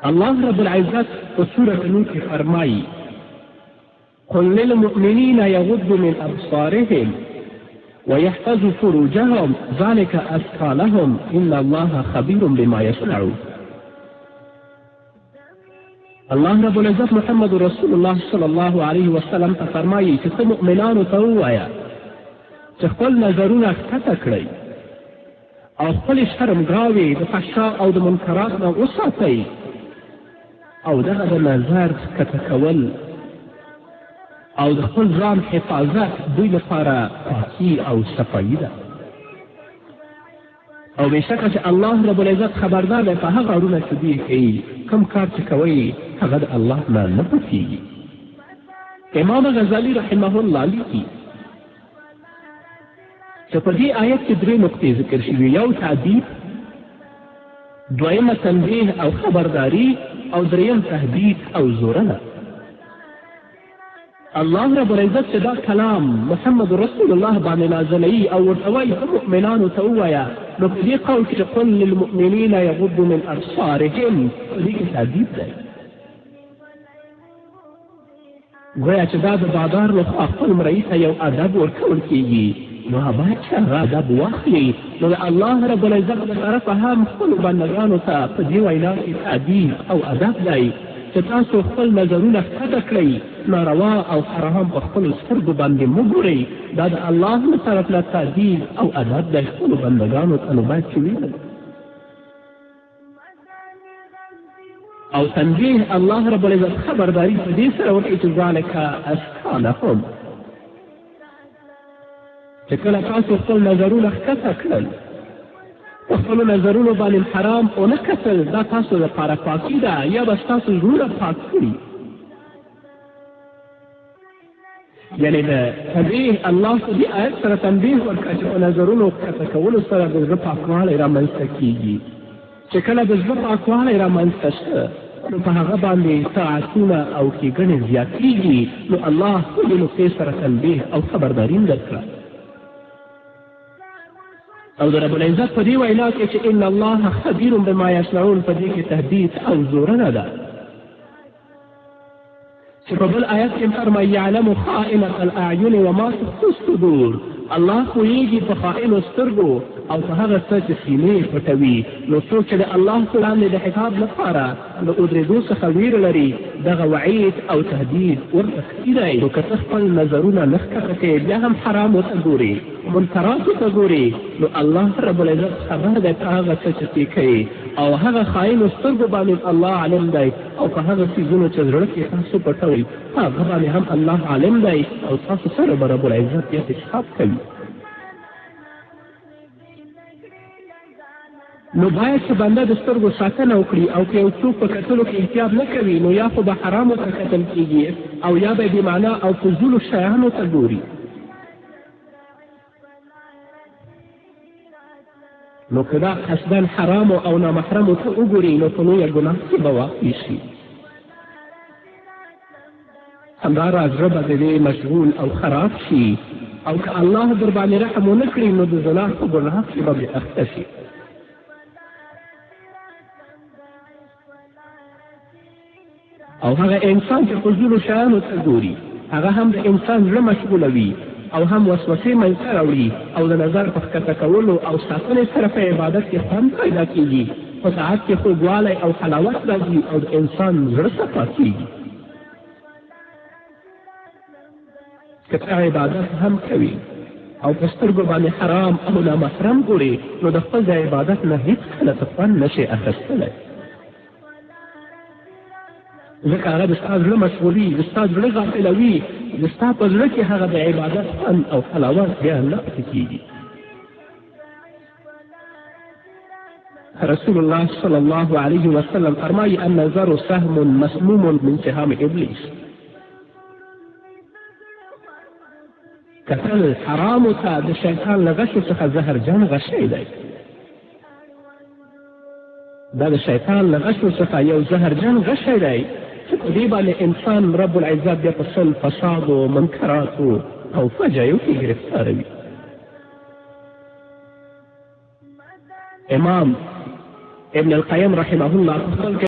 الله رب العزت په سورة نور کې فرمایي قل للمؤمنين يغضوا من أبصارهم ويحفظوا فروجهم ذلك أزكى لهم إن الله خبير بما يصنعون. الله رب العزت محمد رسول الله صلی الله علیه وسلم ته فرمایي چې ته مؤمنانو ته ووایه چې خپل نظرونه ښکته کړئ او خپلې شرمګاوې د فحشا او د منکرات نه وساتئ او دغه د نظر ښکته کول او د خپل ځان حفاظت دوی لپاره پاکي او صفایي ده. او بېشکه چې الله رب العزت خبردار دی په هغه اړونه چې دوی کوي، کوم کار چې کوئ هغه د الله نه نه پټېږي. امام غزالي رحمه الله لیکي چې په دې آیت کې 3 نقطې ذکر شوي، یو تعدیب، دویمه تنبیه او خبرداری، او دریم تهدید او زورنه. الله رب العزت چې دا کلام محمد رسول الله باندې نازلوي او ورته وایي ته مؤمنانو ته ووایه، نو په دې قول کې چې قل للمؤمنین یغضوا من ابصارهم په دې کې تعدیب دی. گویا چې دا د بادار لخوا خپل مرئي ته یو ادب ورکول کېږي، نو باید چې هغه ادب واخلي. نو د الله رب العزت د طرفه هم خپلو بندګانو ته په دې وینا کې تعدیب او ادب دی چې تاسو خپل نظرونه ښکته کړئ، ناروا او حرام په خپلو سترګو باندې مه ګورئ. دا د الله له طرف نه تعدیب او ادب دی خپلو بندګانو ته، نو باید چې ویل. او تنبیه الله رب العزت خبرداری په دې سره وکړي چې ذلک ازکا لهم، چې کله تاسو خپل نظرونه ښکته کړل، په خپلو نظرونو باندې حرام ونه کتل، دا تاسو لپاره پاکي ده، یا به ستاسو زړونه پاک کړي. یعنې د تنبیه الله په دې آیت سره تنبیه ورکړه چې په نظرونو ښکته کولو سره د زړه پاکوالی رامنځته کېږي. چې کله د زړه پاکوالی رامنځته شته، نو په هغه باندې طاعتونه او ښېګڼې زیاتېږي. نو الله ټولې نقطې سره تنبیه او خبرداري هم درکړه. او د رب العزت په دې وینا کې چې ان الله خبیر بما یصنعون په دې کې تهدید او زورنه ده. چې په بل آیت کې فرمایي یعلم خائنة الاعین وما تخفي الصدور، الله پوهېږي په خائنو سترګو او په هغه څه چې سینې پټوي. نو څوک چې د الله په وړاندې د حساب لپاره د ودرېدو څخه ویره لري، دغه وعید او تهدید ورته ښکي دی. نو که ته خپل نظرونه نه ښکته کوې، بیا هم حرامو ته ګورې، منکراتو ته ګورې، نو الله رب العزت خبر دی په هغه څه چې تی کوي، او هغه خاینو سترګو باندې الله عالم دی، او په هغه څیزونو چې زړه کې تاسو پټوئ هغه باندې هم الله عالم دی، او تاسو سره به رب العزت بیا حساب کوي. نو باید چې بنده د سترګو ساتنه وکړي، او که یو څوک په کتلو کې احتیاط نه کوي، نو یا خو به حرامو ته کتل کېږي، او یا به بې معنا او فضولو شیانو ته ګوري. نو که دا قصدا حرامو او نامحرمو ته وګوري، نو په لویه ګناه کې به واقع شي. همداراز زړه به د دې مشغول او خراب شي، او که الله در باندې رحم ونه کړي، نو د زنا په ګناه کې به بې اخته شي. او هغه انسان چې فضولو شیانو ته ګوري، هغه هم د انسان زړه مشغولوي، او هم وسوسې منځته راوړي، او د نظر په ښکته کولو او ساتنې سره په عبادت کې خوند پیدا کېږي، په ساعت کې خوږوالی او حلاوت راځي، او د انسان زړه صفا کېږي. که ته عبادت هم کوي او په سترګو باندې حرام او نامحرم ګورې، نو د خپل د عبادت نه هېڅکله ته خوند نشې اخیستلی، ځکه هغه د ستا زړه مشغولي، د ستا زړه غافلوي، د ستا په زړه کې هغه د عبادت خوند او حلاوت بیا نه پاتې کېږي. رسول الله صلی الله علیه وسلم فرمایي النظر سهم مسموم من سهام ابلیس. کتل حرامو ته د شیطان له غشو څخه زهرجن غشی دی. دا د شیطان له غشو څخه یو زهرجن غشی دی چې په دې باندې انسان رب العزت بیا په سل فسادو، منکراتو او فجایو کې ګرفتاروي. امام ابن القیم رحمه الله